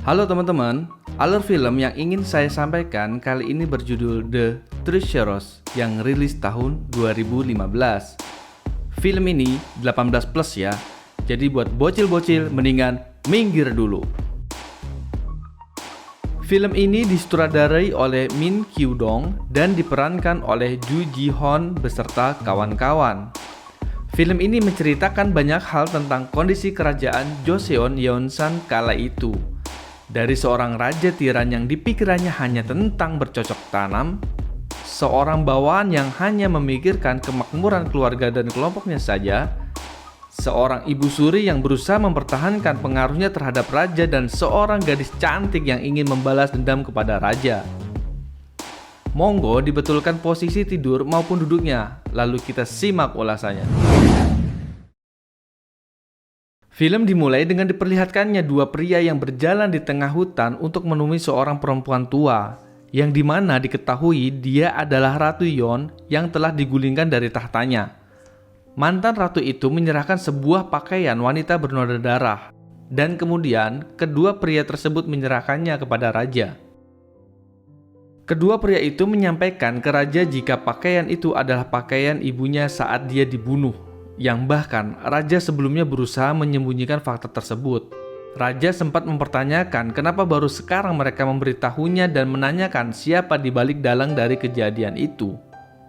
Halo teman-teman, alur film yang ingin saya sampaikan kali ini berjudul The Treacherous yang rilis tahun 2015. Film ini 18 plus ya, jadi buat bocil-bocil mendingan minggir dulu. Film ini disutradarai oleh Min Kyu-dong dan diperankan oleh Ju Ji-hoon beserta kawan-kawan. Film ini menceritakan banyak hal tentang kondisi kerajaan Joseon Yeonsan kala itu. Dari seorang raja tiran yang dipikirannya hanya tentang bercocok tanam, seorang bawahan yang hanya memikirkan kemakmuran keluarga dan kelompoknya saja, seorang ibu suri yang berusaha mempertahankan pengaruhnya terhadap raja, dan seorang gadis cantik yang ingin membalas dendam kepada raja. Monggo dibetulkan posisi tidur maupun duduknya, lalu kita simak ulasannya. Film dimulai dengan diperlihatkannya dua pria yang berjalan di tengah hutan untuk menemui seorang perempuan tua, yang dimana diketahui dia adalah Ratu Yeon yang telah digulingkan dari tahtanya. Mantan ratu itu menyerahkan sebuah pakaian wanita bernoda darah, dan kemudian kedua pria tersebut menyerahkannya kepada raja. Kedua pria itu menyampaikan ke raja jika pakaian itu adalah pakaian ibunya saat dia dibunuh, yang bahkan raja sebelumnya berusaha menyembunyikan fakta tersebut. Raja sempat mempertanyakan kenapa baru sekarang mereka memberitahunya dan menanyakan siapa di balik dalang dari kejadian itu.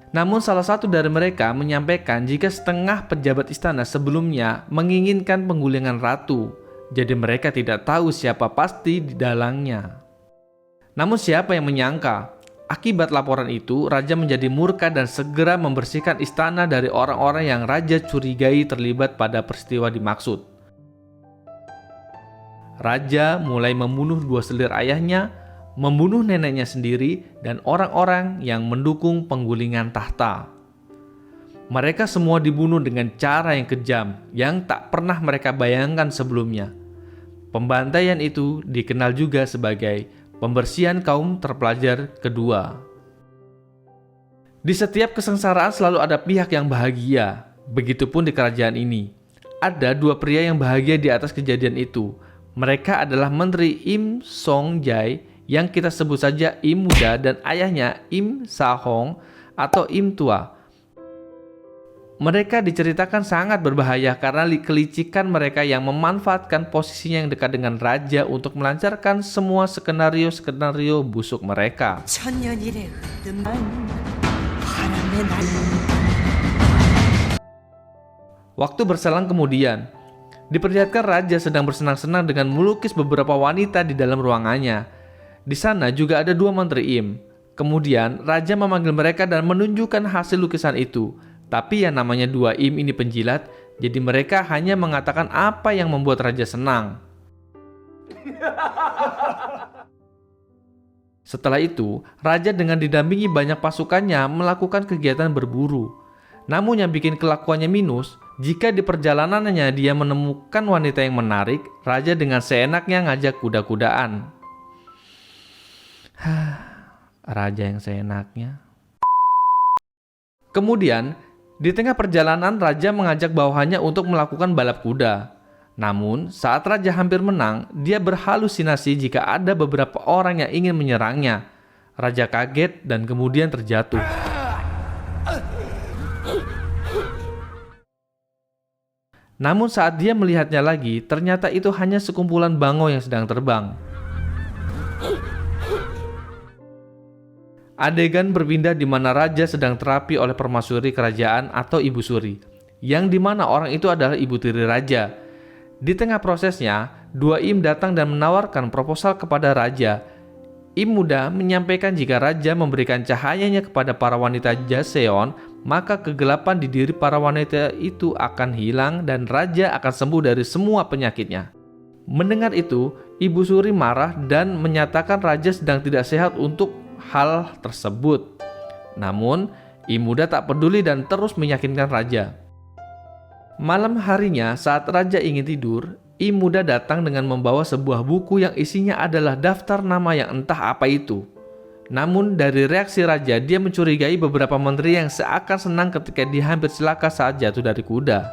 Namun salah satu dari mereka menyampaikan jika setengah pejabat istana sebelumnya menginginkan penggulingan ratu, jadi mereka tidak tahu siapa pasti di dalangnya. Namun siapa yang menyangka? Akibat laporan itu, raja menjadi murka dan segera membersihkan istana dari orang-orang yang raja curigai terlibat pada peristiwa dimaksud. Raja mulai membunuh dua selir ayahnya, membunuh neneknya sendiri, dan orang-orang yang mendukung penggulingan tahta. Mereka semua dibunuh dengan cara yang kejam yang tak pernah mereka bayangkan sebelumnya. Pembantaian itu dikenal juga sebagai pembersihan kaum terpelajar kedua. Di setiap kesengsaraan selalu ada pihak yang bahagia. Begitupun di kerajaan ini. Ada dua pria yang bahagia di atas kejadian itu. Mereka adalah Menteri Im Song-jae yang kita sebut saja Im Muda, dan ayahnya Im Sa-hong atau Im Tua. Mereka diceritakan sangat berbahaya karena kelicikan mereka yang memanfaatkan posisinya yang dekat dengan raja untuk melancarkan semua skenario-skenario busuk mereka. Waktu berselang kemudian, diperlihatkan raja sedang bersenang-senang dengan melukis beberapa wanita di dalam ruangannya. Di sana juga ada dua menteri Im. Kemudian raja memanggil mereka dan menunjukkan hasil lukisan itu. Tapi yang namanya dua Im ini penjilat, jadi mereka hanya mengatakan apa yang membuat raja senang. Setelah itu, raja dengan didampingi banyak pasukannya melakukan kegiatan berburu. Namun yang bikin kelakuannya minus, jika di perjalanannya dia menemukan wanita yang menarik, raja dengan seenaknya ngajak kuda-kudaan. Raja yang seenaknya. Kemudian, di tengah perjalanan raja mengajak bawahannya untuk melakukan balap kuda. Namun saat raja hampir menang, dia berhalusinasi jika ada beberapa orang yang ingin menyerangnya. Raja kaget dan kemudian terjatuh. Namun saat dia melihatnya lagi, ternyata itu hanya sekumpulan bangau yang sedang terbang. Adegan berpindah di mana raja sedang terapi oleh permaisuri kerajaan atau ibu suri, yang dimana orang itu adalah ibu tiri raja. Di tengah prosesnya, dua Im datang dan menawarkan proposal kepada raja. Im Muda menyampaikan jika raja memberikan cahayanya kepada para wanita Joseon, maka kegelapan di diri para wanita itu akan hilang dan raja akan sembuh dari semua penyakitnya. Mendengar itu, ibu suri marah dan menyatakan raja sedang tidak sehat untuk hal tersebut. Namun, Im Muda tak peduli dan terus meyakinkan raja. Malam harinya saat raja ingin tidur, Im Muda datang dengan membawa sebuah buku yang isinya adalah daftar nama yang entah apa itu. Namun dari reaksi raja, dia mencurigai beberapa menteri yang seakan senang ketika dia hampir celaka saat jatuh dari kuda.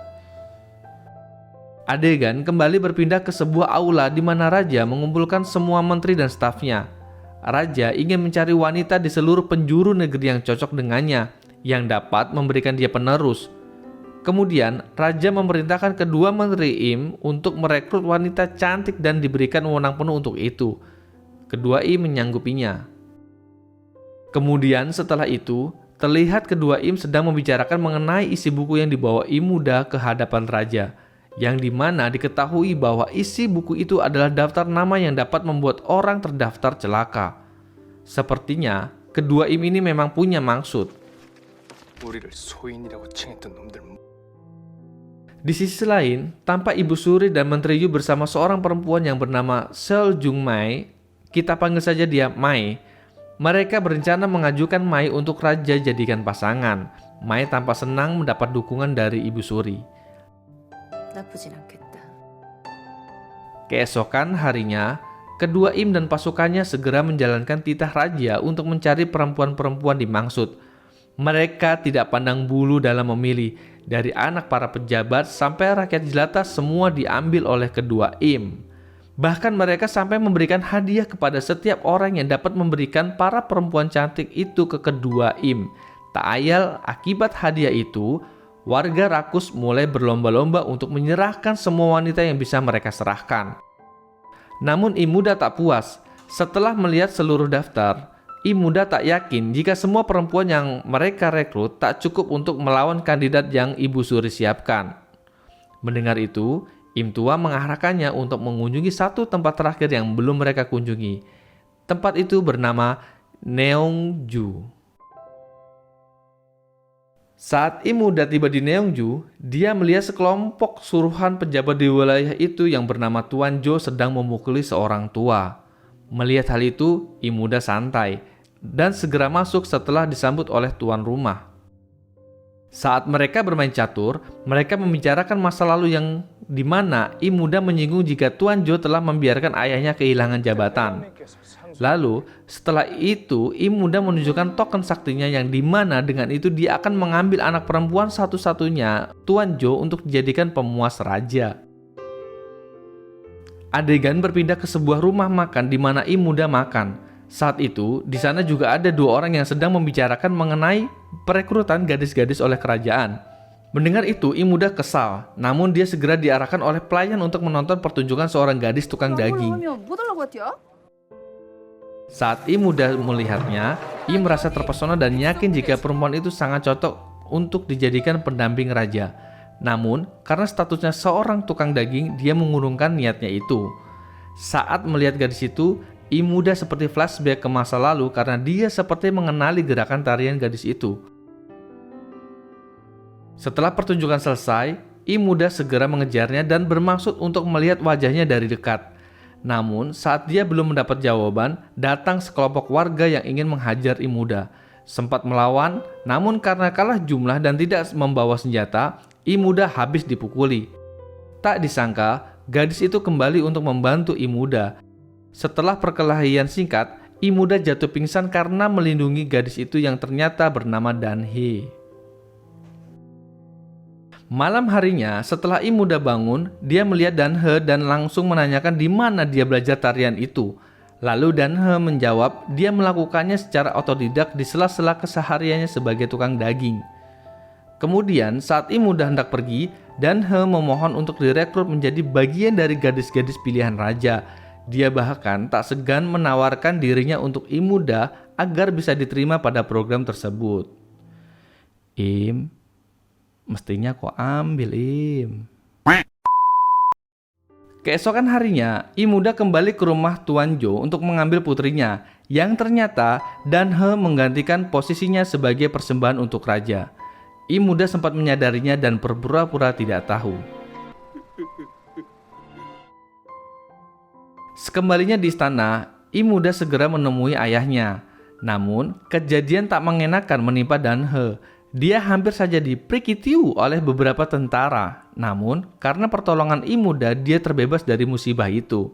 Adegan kembali berpindah ke sebuah aula di mana raja mengumpulkan semua menteri dan stafnya. Raja ingin mencari wanita di seluruh penjuru negeri yang cocok dengannya, yang dapat memberikan dia penerus. Kemudian, raja memerintahkan kedua menteri Im untuk merekrut wanita cantik dan diberikan wewenang penuh untuk itu. Kedua Im menyanggupinya. Kemudian setelah itu, terlihat kedua Im sedang membicarakan mengenai isi buku yang dibawa Im muda ke hadapan raja, yang dimana diketahui bahwa isi buku itu adalah daftar nama yang dapat membuat orang terdaftar celaka. Sepertinya, kedua Im ini memang punya maksud. Di sisi lain, tampak Ibu Suri dan Menteri Yu bersama seorang perempuan yang bernama Seol Jung Mai, kita panggil saja dia Mai. Mereka berencana mengajukan Mai untuk raja jadikan pasangan. Mai tampak senang mendapat dukungan dari Ibu Suri. Keesokan harinya, kedua Im dan pasukannya segera menjalankan titah raja untuk mencari perempuan-perempuan dimaksud. Mereka tidak pandang bulu dalam memilih. Dari anak para pejabat sampai rakyat jelata semua diambil oleh kedua Im. Bahkan mereka sampai memberikan hadiah kepada setiap orang yang dapat memberikan para perempuan cantik itu ke kedua Im. Tak ayal akibat hadiah itu, warga Rakus mulai berlomba-lomba untuk menyerahkan semua wanita yang bisa mereka serahkan. Namun Im muda tak puas. Setelah melihat seluruh daftar, Im muda tak yakin jika semua perempuan yang mereka rekrut tak cukup untuk melawan kandidat yang Ibu Suri siapkan. Mendengar itu, Im tua mengarahkannya untuk mengunjungi satu tempat terakhir yang belum mereka kunjungi. Tempat itu bernama Neongju. Saat Im muda tiba di Neongju, dia melihat sekelompok suruhan pejabat di wilayah itu yang bernama Tuan Jo sedang memukuli seorang tua. Melihat hal itu, Im muda santai dan segera masuk setelah disambut oleh tuan rumah. Saat mereka bermain catur, mereka membicarakan masa lalu yang dimana Im muda menyinggung jika Tuan Jo telah membiarkan ayahnya kehilangan jabatan. Lalu, setelah itu, Im muda menunjukkan token saktinya yang dimana dengan itu dia akan mengambil anak perempuan satu-satunya Tuan Jo untuk dijadikan pemuas raja. Adegan berpindah ke sebuah rumah makan di mana Im muda makan. Saat itu, di sana juga ada dua orang yang sedang membicarakan mengenai perekrutan gadis-gadis oleh kerajaan. Mendengar itu, Im muda kesal, namun dia segera diarahkan oleh pelayan untuk menonton pertunjukan seorang gadis tukang daging. Saat Im muda melihatnya, Im merasa terpesona dan yakin jika perempuan itu sangat cocok untuk dijadikan pendamping raja. Namun, karena statusnya seorang tukang daging, dia mengurungkan niatnya itu. Saat melihat gadis itu, Im muda seperti flashback ke masa lalu karena dia seperti mengenali gerakan tarian gadis itu. Setelah pertunjukan selesai, Im muda segera mengejarnya dan bermaksud untuk melihat wajahnya dari dekat. Namun, saat dia belum mendapat jawaban, datang sekelompok warga yang ingin menghajar Im muda. Sempat melawan, namun karena kalah jumlah dan tidak membawa senjata, Im muda habis dipukuli. Tak disangka, gadis itu kembali untuk membantu Im muda. Setelah perkelahian singkat, Im muda jatuh pingsan karena melindungi gadis itu yang ternyata bernama Dan Hee. Malam harinya, setelah Im muda bangun, dia melihat Dan Hee dan langsung menanyakan di mana dia belajar tarian itu. Lalu Dan Hee menjawab dia melakukannya secara otodidak di sela-sela kesehariannya sebagai tukang daging. Kemudian saat Im muda hendak pergi, Dan Hee memohon untuk direkrut menjadi bagian dari gadis-gadis pilihan raja. Dia bahkan tak segan menawarkan dirinya untuk Im muda agar bisa diterima pada program tersebut. Im, mestinya kau ambil Im. Keesokan harinya, Im muda kembali ke rumah Tuan Jo untuk mengambil putrinya, yang ternyata Dan Hee menggantikan posisinya sebagai persembahan untuk raja. Im muda sempat menyadarinya dan berpura-pura tidak tahu. Sekembalinya di istana, Im muda segera menemui ayahnya. Namun, kejadian tak mengenakan menimpa Dan Hee. Dia hampir saja diprikitiu oleh beberapa tentara. Namun, karena pertolongan Im muda, dia terbebas dari musibah itu.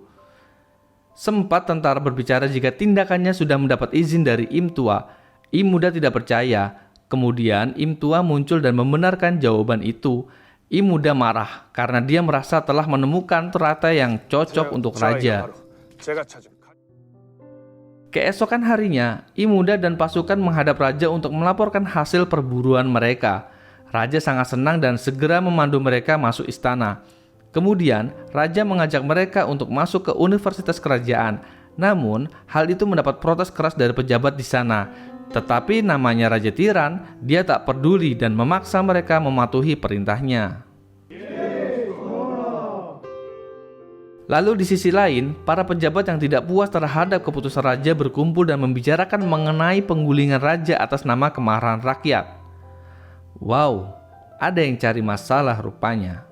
Sempat tentara berbicara jika tindakannya sudah mendapat izin dari Im tua. Im muda tidak percaya. Kemudian Im tua muncul dan membenarkan jawaban itu. Im Muda marah karena dia merasa telah menemukan teratai yang cocok untuk raja. Keesokan harinya, Im Muda dan pasukan menghadap raja untuk melaporkan hasil perburuan mereka. Raja sangat senang dan segera memandu mereka masuk istana. Kemudian, raja mengajak mereka untuk masuk ke universitas kerajaan. Namun, hal itu mendapat protes keras dari pejabat di sana. Tetapi namanya Raja Tiran, dia tak peduli dan memaksa mereka mematuhi perintahnya. Lalu di sisi lain, para pejabat yang tidak puas terhadap keputusan raja berkumpul dan membicarakan mengenai penggulingan raja atas nama kemarahan rakyat. Wow, ada yang cari masalah rupanya.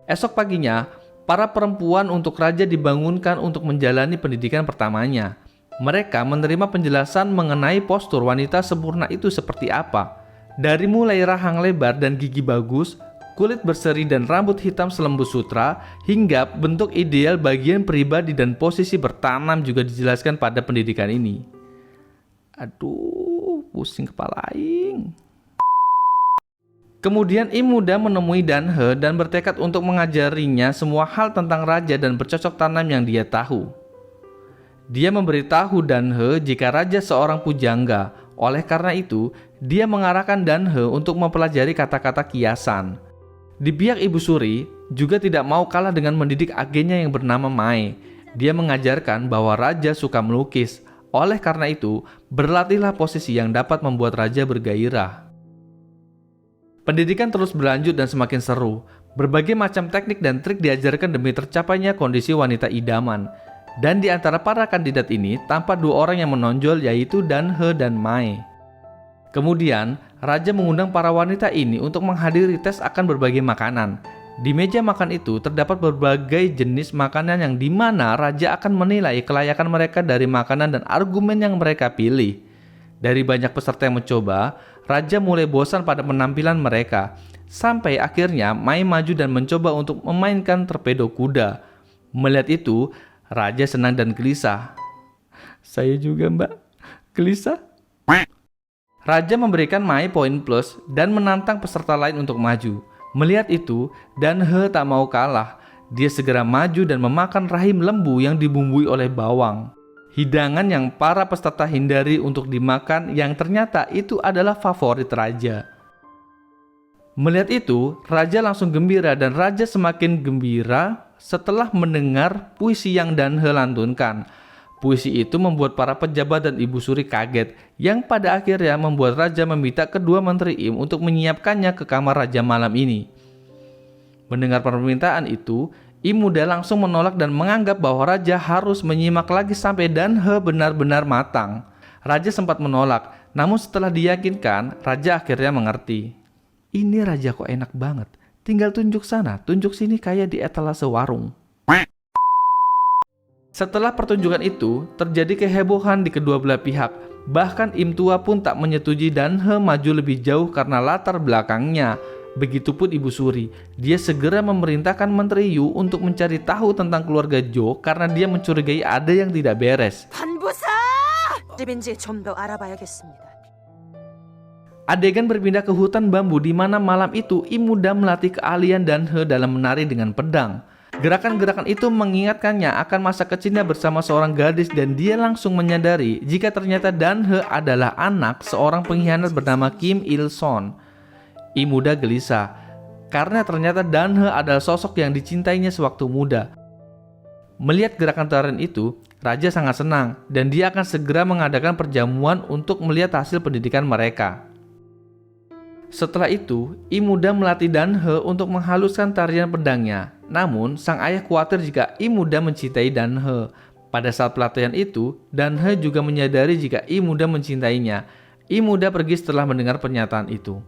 Esok paginya, para perempuan untuk raja dibangunkan untuk menjalani pendidikan pertamanya. Mereka menerima penjelasan mengenai postur wanita sempurna itu seperti apa. Dari mulai rahang lebar dan gigi bagus, kulit berseri dan rambut hitam selembut sutra, hingga bentuk ideal bagian pribadi dan posisi bertanam juga dijelaskan pada pendidikan ini. Aduh, pusing kepala aing. Kemudian Im Muda menemui Dan He dan bertekad untuk mengajarinya semua hal tentang raja dan bercocok tanam yang dia tahu. Dia memberitahu Dan He jika raja seorang pujangga. Oleh karena itu, dia mengarahkan Dan He untuk mempelajari kata-kata kiasan. Di pihak Ibu Suri juga tidak mau kalah dengan mendidik agennya yang bernama Mai. Dia mengajarkan bahwa raja suka melukis. Oleh karena itu, berlatihlah posisi yang dapat membuat raja bergairah. Pendidikan terus berlanjut dan semakin seru. Berbagai macam teknik dan trik diajarkan demi tercapainya kondisi wanita idaman. Dan di antara para kandidat ini, tampak dua orang yang menonjol, yaitu Dan He dan Mai. Kemudian, raja mengundang para wanita ini untuk menghadiri tes akan berbagai makanan. Di meja makan itu terdapat berbagai jenis makanan yang dimana raja akan menilai kelayakan mereka dari makanan dan argumen yang mereka pilih. Dari banyak peserta yang mencoba, raja mulai bosan pada penampilan mereka. Sampai akhirnya Mai maju dan mencoba untuk memainkan torpedo kuda. Melihat itu, raja senang dan gelisah. Saya juga, Mbak. Gelisah. Raja memberikan Mai poin plus dan menantang peserta lain untuk maju. Melihat itu, Dan He tak mau kalah. Dia segera maju dan memakan rahim lembu yang dibumbui oleh bawang. Hidangan yang para peserta hindari untuk dimakan yang ternyata itu adalah favorit raja. Melihat itu, raja langsung gembira dan raja semakin gembira setelah mendengar puisi yang Dan He lantunkan. Puisi itu membuat para pejabat dan Ibu Suri kaget, yang pada akhirnya membuat raja meminta kedua menteri Im untuk menyiapkannya ke kamar raja malam ini. Mendengar permintaan itu, Im Muda langsung menolak dan menganggap bahwa raja harus menyimak lagi sampai Dan He benar-benar matang. Raja sempat menolak, namun setelah diyakinkan, raja akhirnya mengerti. Ini raja kok enak banget, tinggal tunjuk sana, tunjuk sini kayak di etalase warung. Setelah pertunjukan itu, terjadi kehebohan di kedua belah pihak. Bahkan Im Tua pun tak menyetujui Dan He maju lebih jauh karena latar belakangnya. Begitupun Ibu Suri, dia segera memerintahkan Menteri Yu untuk mencari tahu tentang keluarga Jo karena dia mencurigai ada yang tidak beres. Adegan berpindah ke hutan bambu di mana malam itu Im Muda melatih keahlian Dan He dalam menari dengan pedang. Gerakan-gerakan itu mengingatkannya akan masa kecilnya bersama seorang gadis dan dia langsung menyadari jika ternyata Dan He adalah anak seorang pengkhianat bernama Kim Il Son. Im Muda gelisah karena ternyata Dan He adalah sosok yang dicintainya sewaktu muda. Melihat gerakan tarian itu, raja sangat senang dan dia akan segera mengadakan perjamuan untuk melihat hasil pendidikan mereka. Setelah itu, Im Muda melatih Dan He untuk menghaluskan tarian pedangnya. Namun, sang ayah khawatir jika Im Muda mencintai Dan He. Pada saat pelatihan itu, Dan He juga menyadari jika Im Muda mencintainya. Im Muda pergi setelah mendengar pernyataan itu.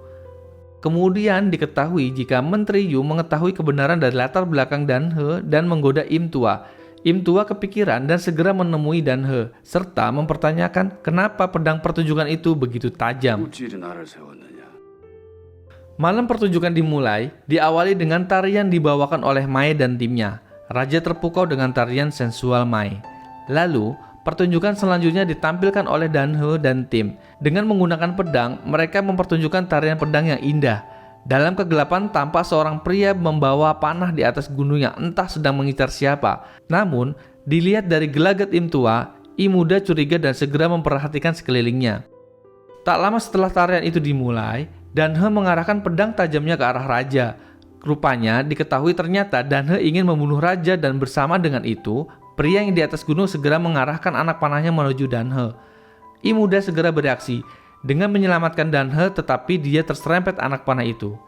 Kemudian diketahui jika Menteri Yu mengetahui kebenaran dari latar belakang Dan He dan menggoda Im Tua. Im Tua kepikiran dan segera menemui Dan He, serta mempertanyakan kenapa pedang pertunjukan itu begitu tajam. Malam pertunjukan dimulai, diawali dengan tarian dibawakan oleh Mai dan timnya. Raja terpukau dengan tarian sensual Mai. Lalu, pertunjukan selanjutnya ditampilkan oleh Danhe dan tim. Dengan menggunakan pedang, mereka mempertunjukkan tarian pedang yang indah. Dalam kegelapan tampak seorang pria membawa panah di atas gunung yang entah sedang mengincar siapa. Namun, dilihat dari gelagat Im tua, Im muda curiga dan segera memperhatikan sekelilingnya. Tak lama setelah tarian itu dimulai, Danhe mengarahkan pedang tajamnya ke arah raja. Rupanya diketahui ternyata Danhe ingin membunuh raja dan bersama dengan itu, pria yang di atas gunung segera mengarahkan anak panahnya menuju Danhe. Im muda segera bereaksi dengan menyelamatkan Danhe, tetapi dia terserempet anak panah itu.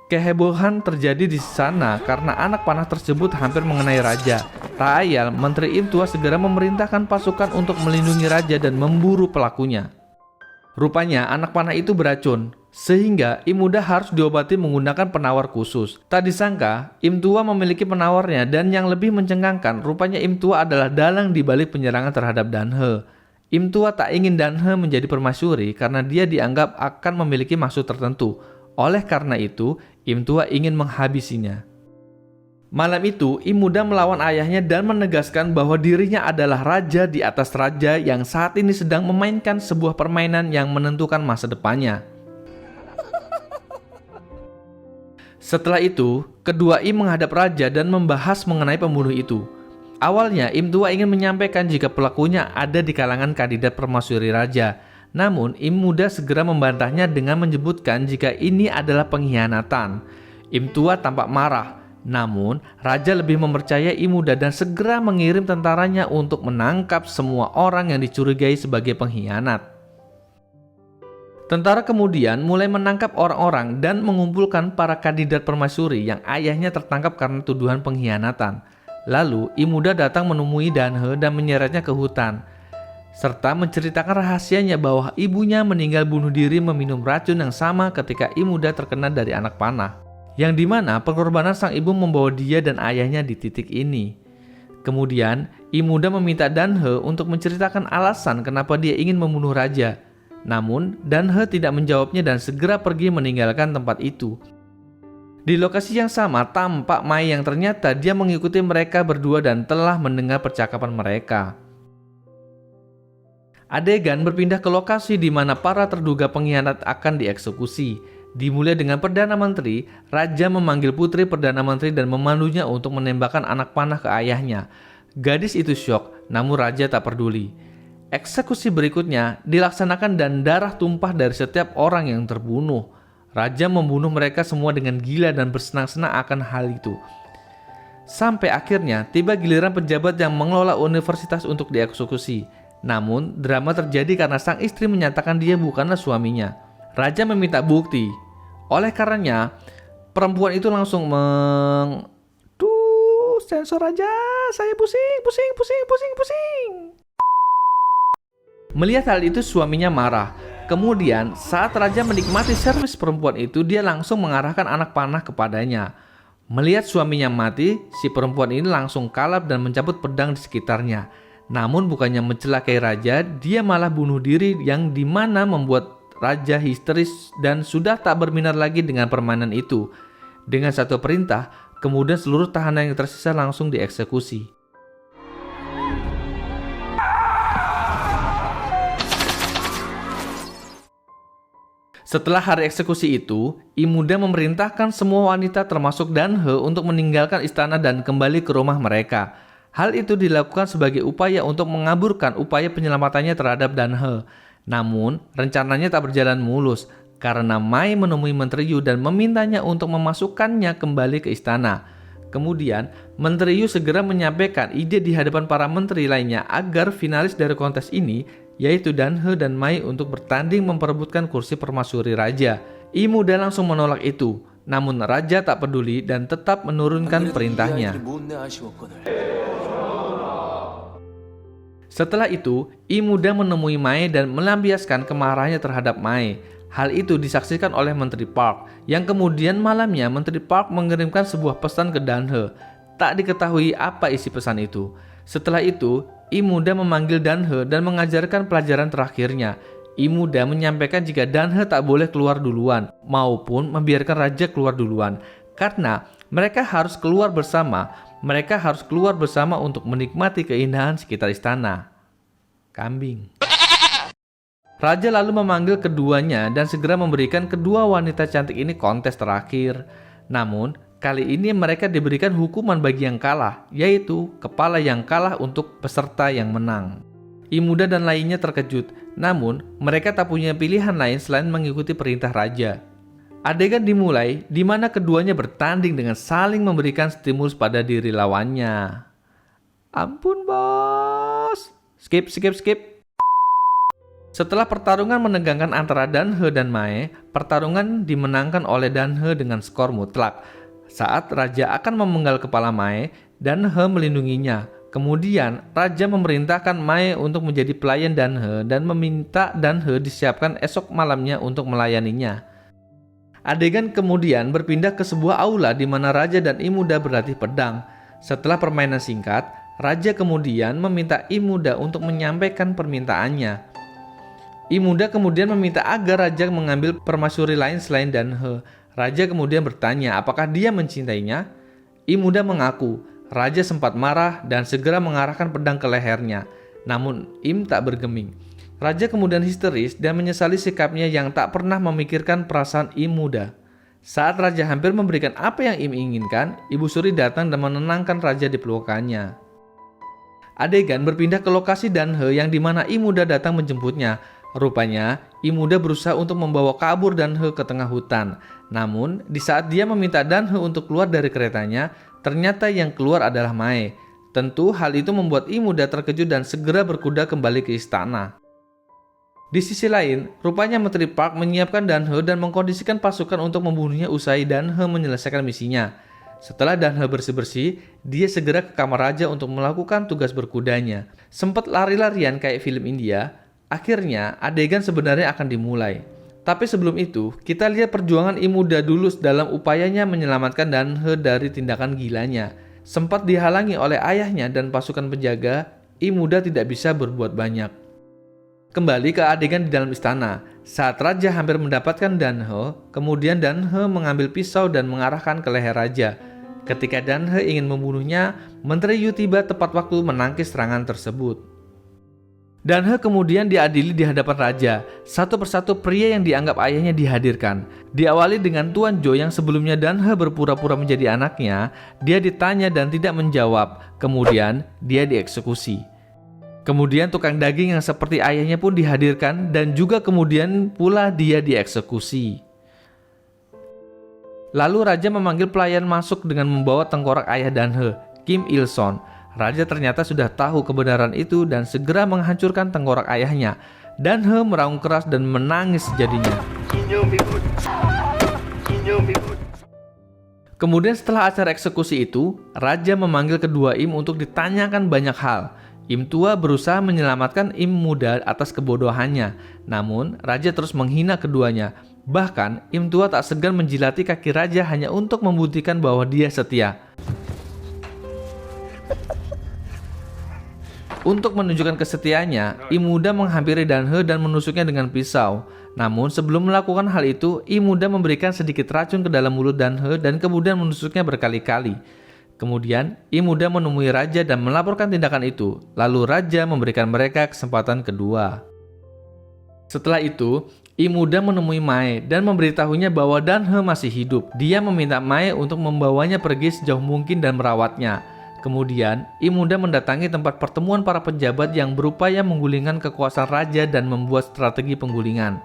Kehebohan terjadi di sana karena anak panah tersebut hampir mengenai raja. Tak ayal, Menteri Im tua segera memerintahkan pasukan untuk melindungi raja dan memburu pelakunya. Rupanya anak panah itu beracun, sehingga Im muda harus diobati menggunakan penawar khusus. Tak disangka, Im tua memiliki penawarnya, dan yang lebih mencengangkan, rupanya Im tua adalah dalang di balik penyerangan terhadap Danhe. Im tua tak ingin Danhe menjadi permaisuri karena dia dianggap akan memiliki maksud tertentu. Oleh karena itu, Im tua ingin menghabisinya. Malam itu, Im muda melawan ayahnya dan menegaskan bahwa dirinya adalah raja di atas raja yang saat ini sedang memainkan sebuah permainan yang menentukan masa depannya. Setelah itu, kedua Im menghadap raja dan membahas mengenai pembunuh itu. Awalnya, Im tua ingin menyampaikan jika pelakunya ada di kalangan kandidat permaisuri raja. Namun, Im muda segera membantahnya dengan menyebutkan jika ini adalah pengkhianatan. Im tua tampak marah. Namun, raja lebih mempercayai Im muda dan segera mengirim tentaranya untuk menangkap semua orang yang dicurigai sebagai pengkhianat. Tentara kemudian mulai menangkap orang-orang dan mengumpulkan para kandidat permaisuri yang ayahnya tertangkap karena tuduhan pengkhianatan. Lalu, Im muda datang menemui Danhe dan menyeretnya ke hutan, serta menceritakan rahasianya bahwa ibunya meninggal bunuh diri meminum racun yang sama ketika Im muda terkena dari anak panah, yang dimana pengorbanan sang ibu membawa dia dan ayahnya di titik ini. Kemudian, Im muda meminta Danhe untuk menceritakan alasan kenapa dia ingin membunuh raja. Namun, Danhe tidak menjawabnya dan segera pergi meninggalkan tempat itu. Di lokasi yang sama tampak Mai yang ternyata dia mengikuti mereka berdua dan telah mendengar percakapan mereka. Adegan berpindah ke lokasi di mana para terduga pengkhianat akan dieksekusi. Dimulai dengan Perdana Menteri, Raja memanggil putri Perdana Menteri dan memandunya untuk menembakkan anak panah ke ayahnya. Gadis itu syok, namun Raja tak peduli. Eksekusi berikutnya dilaksanakan dan darah tumpah dari setiap orang yang terbunuh. Raja membunuh mereka semua dengan gila dan bersenang-senang akan hal itu. Sampai akhirnya tiba giliran pejabat yang mengelola universitas untuk dieksekusi. Namun drama terjadi karena sang istri menyatakan dia bukanlah suaminya. Raja meminta bukti. Oleh karenanya perempuan itu langsung sensor aja, saya pusing. Melihat hal itu suaminya marah. Kemudian saat raja menikmati servis perempuan itu, dia langsung mengarahkan anak panah kepadanya. Melihat suaminya mati, si perempuan ini langsung kalap dan mencabut pedang di sekitarnya. Namun bukannya mencelakai raja, dia malah bunuh diri yang dimana membuat raja histeris dan sudah tak berminat lagi dengan permainan itu. Dengan satu perintah, kemudian seluruh tahanan yang tersisa langsung dieksekusi. Setelah hari eksekusi itu, Im muda memerintahkan semua wanita termasuk Danhe untuk meninggalkan istana dan kembali ke rumah mereka. Hal itu dilakukan sebagai upaya untuk mengaburkan upaya penyelamatannya terhadap Danhe. Namun, rencananya tak berjalan mulus karena Mai menemui Menteri Yu dan memintanya untuk memasukkannya kembali ke istana. Kemudian, Menteri Yu segera menyampaikan ide di hadapan para menteri lainnya agar finalis dari kontes ini, yaitu Danhe dan Mai, untuk bertanding memperebutkan kursi permaisuri raja. Im muda langsung menolak itu, namun raja tak peduli dan tetap menurunkan perintahnya. Setelah itu, Im muda menemui Mai dan melampiaskan kemarahannya terhadap Mai. Hal itu disaksikan oleh Menteri Park, yang kemudian malamnya Menteri Park mengirimkan sebuah pesan ke Danhe. Tak diketahui apa isi pesan itu. Setelah itu, Im muda memanggil Danhe dan mengajarkan pelajaran terakhirnya. Im muda menyampaikan jika Danhe tak boleh keluar duluan maupun membiarkan raja keluar duluan, karena mereka harus keluar bersama. mereka harus keluar bersama untuk menikmati keindahan sekitar istana. Kambing. Raja lalu memanggil keduanya dan segera memberikan kedua wanita cantik ini kontes terakhir. Namun, kali ini mereka diberikan hukuman bagi yang kalah, yaitu kepala yang kalah untuk peserta yang menang. Imuda dan lainnya terkejut, namun mereka tak punya pilihan lain selain mengikuti perintah raja. Adegan dimulai di mana keduanya bertanding dengan saling memberikan stimulus pada diri lawannya. Ampun bos. Skip. Setelah pertarungan menegangkan antara Danhe dan Mae, pertarungan dimenangkan oleh Danhe dengan skor mutlak. Saat raja akan memenggal kepala Mae, Danhe melindunginya. Kemudian raja memerintahkan Mae untuk menjadi pelayan Danhe dan meminta Danhe disiapkan esok malamnya untuk melayaninya. Adegan kemudian berpindah ke sebuah aula di mana raja dan Imuda berlatih pedang. Setelah permainan singkat, raja kemudian meminta Imuda untuk menyampaikan permintaannya. Imuda kemudian meminta agar raja mengambil permaisuri lain selain Danhe. Raja kemudian bertanya apakah dia mencintainya. Imuda mengaku. Raja sempat marah dan segera mengarahkan pedang ke lehernya. Namun Im tak bergeming. Raja kemudian histeris dan menyesali sikapnya yang tak pernah memikirkan perasaan Imuda. Saat raja hampir memberikan apa yang Im inginkan, Ibu Suri datang dan menenangkan raja di pelukannya. Adegan berpindah ke lokasi Danhe yang dimana Imuda datang menjemputnya. Rupanya, Imuda berusaha untuk membawa kabur Danhe ke tengah hutan. Namun, di saat dia meminta Danhe untuk keluar dari keretanya, ternyata yang keluar adalah Mae. Tentu hal itu membuat Imuda terkejut dan segera berkuda kembali ke istana. Di sisi lain, rupanya Menteri Park menyiapkan Danhe dan mengkondisikan pasukan untuk membunuhnya usai Danhe menyelesaikan misinya. Setelah Danhe bersih-bersih, dia segera ke kamar raja untuk melakukan tugas berkudanya. Sempat lari-larian kayak film India, akhirnya adegan sebenarnya akan dimulai. Tapi sebelum itu, kita lihat perjuangan Imuda dulu dalam upayanya menyelamatkan Danhe dari tindakan gilanya. Sempat dihalangi oleh ayahnya dan pasukan penjaga, Imuda tidak bisa berbuat banyak. Kembali ke adegan di dalam istana. Saat raja hampir mendapatkan Danhe, kemudian Danhe mengambil pisau dan mengarahkan ke leher raja. Ketika Danhe ingin membunuhnya, Menteri Yu tiba tepat waktu menangkis serangan tersebut. Danhe kemudian diadili di hadapan raja. Satu persatu pria yang dianggap ayahnya dihadirkan. Diawali dengan Tuan Jo yang sebelumnya Danhe berpura-pura menjadi anaknya. Dia ditanya dan tidak menjawab. Kemudian dia dieksekusi. Kemudian tukang daging yang seperti ayahnya pun dihadirkan dan juga kemudian pula dia dieksekusi. Lalu raja memanggil pelayan masuk dengan membawa tengkorak ayah Danhe, Kim Il-son. Raja ternyata sudah tahu kebenaran itu dan segera menghancurkan tengkorak ayahnya. Danhe meraung keras dan menangis sejadinya. Kemudian setelah acara eksekusi itu, raja memanggil kedua Im untuk ditanyakan banyak hal. Im tua berusaha menyelamatkan Im muda atas kebodohannya. Namun, raja terus menghina keduanya. Bahkan, Im tua tak segan menjilati kaki raja hanya untuk membuktikan bahwa dia setia. Untuk menunjukkan kesetiaannya, Im muda menghampiri Danhe dan menusuknya dengan pisau. Namun, sebelum melakukan hal itu, Im muda memberikan sedikit racun ke dalam mulut Danhe dan kemudian menusuknya berkali-kali. Kemudian, Imuda menemui raja dan melaporkan tindakan itu. Lalu raja memberikan mereka kesempatan kedua. Setelah itu, Imuda menemui Mae dan memberitahunya bahwa Danhe masih hidup. Dia meminta Mae untuk membawanya pergi sejauh mungkin dan merawatnya. Kemudian, Imuda mendatangi tempat pertemuan para pejabat yang berupaya menggulingkan kekuasaan raja dan membuat strategi penggulingan.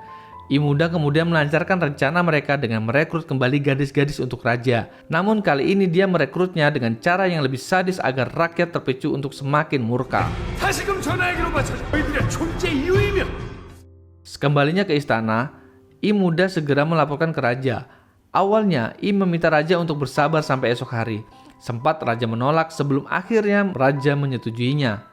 Imuda kemudian melancarkan rencana mereka dengan merekrut kembali gadis-gadis untuk raja. Namun kali ini dia merekrutnya dengan cara yang lebih sadis agar rakyat terpicu untuk semakin murka. Sekembalinya ke istana, Imuda segera melaporkan ke raja. Awalnya, Im meminta raja untuk bersabar sampai esok hari. Sempat raja menolak sebelum akhirnya raja menyetujuinya.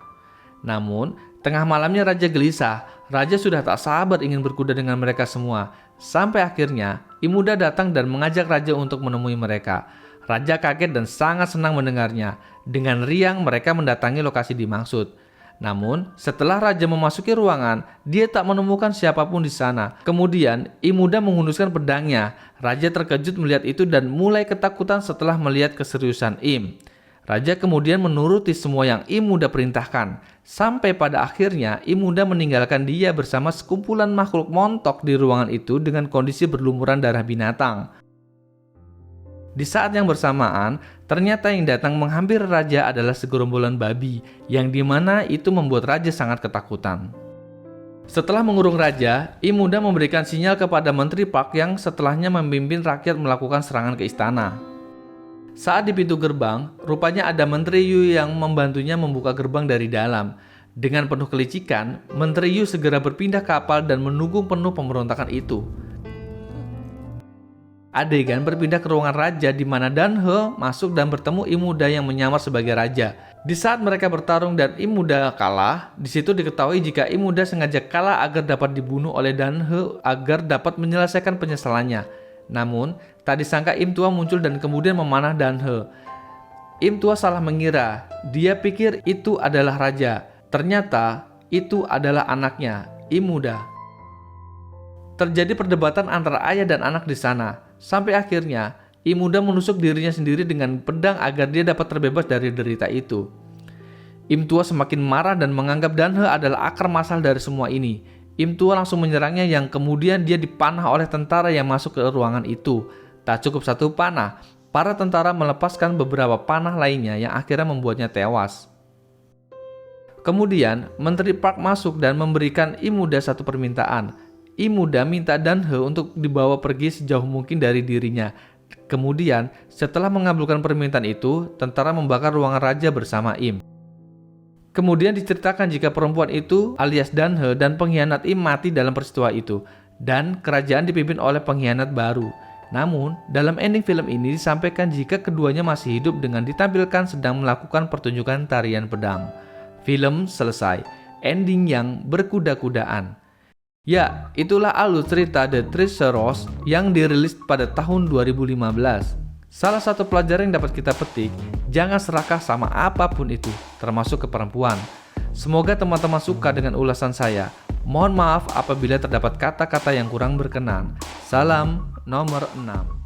Namun, tengah malamnya raja gelisah. Raja sudah tak sabar ingin berkuda dengan mereka semua. Sampai akhirnya, Imuda datang dan mengajak raja untuk menemui mereka. Raja kaget dan sangat senang mendengarnya. Dengan riang mereka mendatangi lokasi dimaksud. Namun, setelah raja memasuki ruangan, dia tak menemukan siapapun di sana. Kemudian, Imuda menghunuskan pedangnya. Raja terkejut melihat itu dan mulai ketakutan setelah melihat keseriusan Im. Raja kemudian menuruti semua yang Im Muda perintahkan, sampai pada akhirnya Im Muda meninggalkan dia bersama sekumpulan makhluk montok di ruangan itu dengan kondisi berlumuran darah binatang. Di saat yang bersamaan, ternyata yang datang menghampiri raja adalah segerombolan babi, yang dimana itu membuat raja sangat ketakutan. Setelah mengurung raja, Im Muda memberikan sinyal kepada Menteri Park yang setelahnya memimpin rakyat melakukan serangan ke istana. Saat di pintu gerbang, rupanya ada Menteri Yu yang membantunya membuka gerbang dari dalam. Dengan penuh kelicikan, Menteri Yu segera berpindah kapal dan menunggu penuh pemberontakan itu. Adegan berpindah ke ruangan raja di mana Dan He masuk dan bertemu Im Muda yang menyamar sebagai raja. Di saat mereka bertarung dan Im Muda kalah, di situ diketahui jika Im Muda sengaja kalah agar dapat dibunuh oleh Dan He agar dapat menyelesaikan penyesalannya. Namun, tak disangka Im Tua muncul dan kemudian memanah Dan He. Im Tua salah mengira, dia pikir itu adalah raja. Ternyata itu adalah anaknya, Im Muda. Terjadi perdebatan antara ayah dan anak di sana. Sampai akhirnya, Im Muda menusuk dirinya sendiri dengan pedang agar dia dapat terbebas dari derita itu. Im Tua semakin marah dan menganggap Dan He adalah akar masalah dari semua ini. Im Tua langsung menyerangnya yang kemudian dia dipanah oleh tentara yang masuk ke ruangan itu. Tak cukup satu panah, para tentara melepaskan beberapa panah lainnya yang akhirnya membuatnya tewas. Kemudian, Menteri Park masuk dan memberikan Im Muda satu permintaan. Im Muda minta Dan He untuk dibawa pergi sejauh mungkin dari dirinya. Kemudian, setelah mengabulkan permintaan itu, tentara membakar ruangan raja bersama Im. Kemudian diceritakan jika perempuan itu alias Dan He dan pengkhianat Im mati dalam peristiwa itu, dan kerajaan dipimpin oleh pengkhianat baru. Namun, dalam ending film ini disampaikan jika keduanya masih hidup dengan ditampilkan sedang melakukan pertunjukan tarian pedang. Film selesai, ending yang berkuda-kudaan. Ya, itulah alur cerita The Treasure Rose yang dirilis pada tahun 2015. Salah satu pelajaran yang dapat kita petik, jangan serakah sama apapun itu, termasuk ke perempuan. Semoga teman-teman suka dengan ulasan saya. Mohon maaf apabila terdapat kata-kata yang kurang berkenan. Salam nomor 6.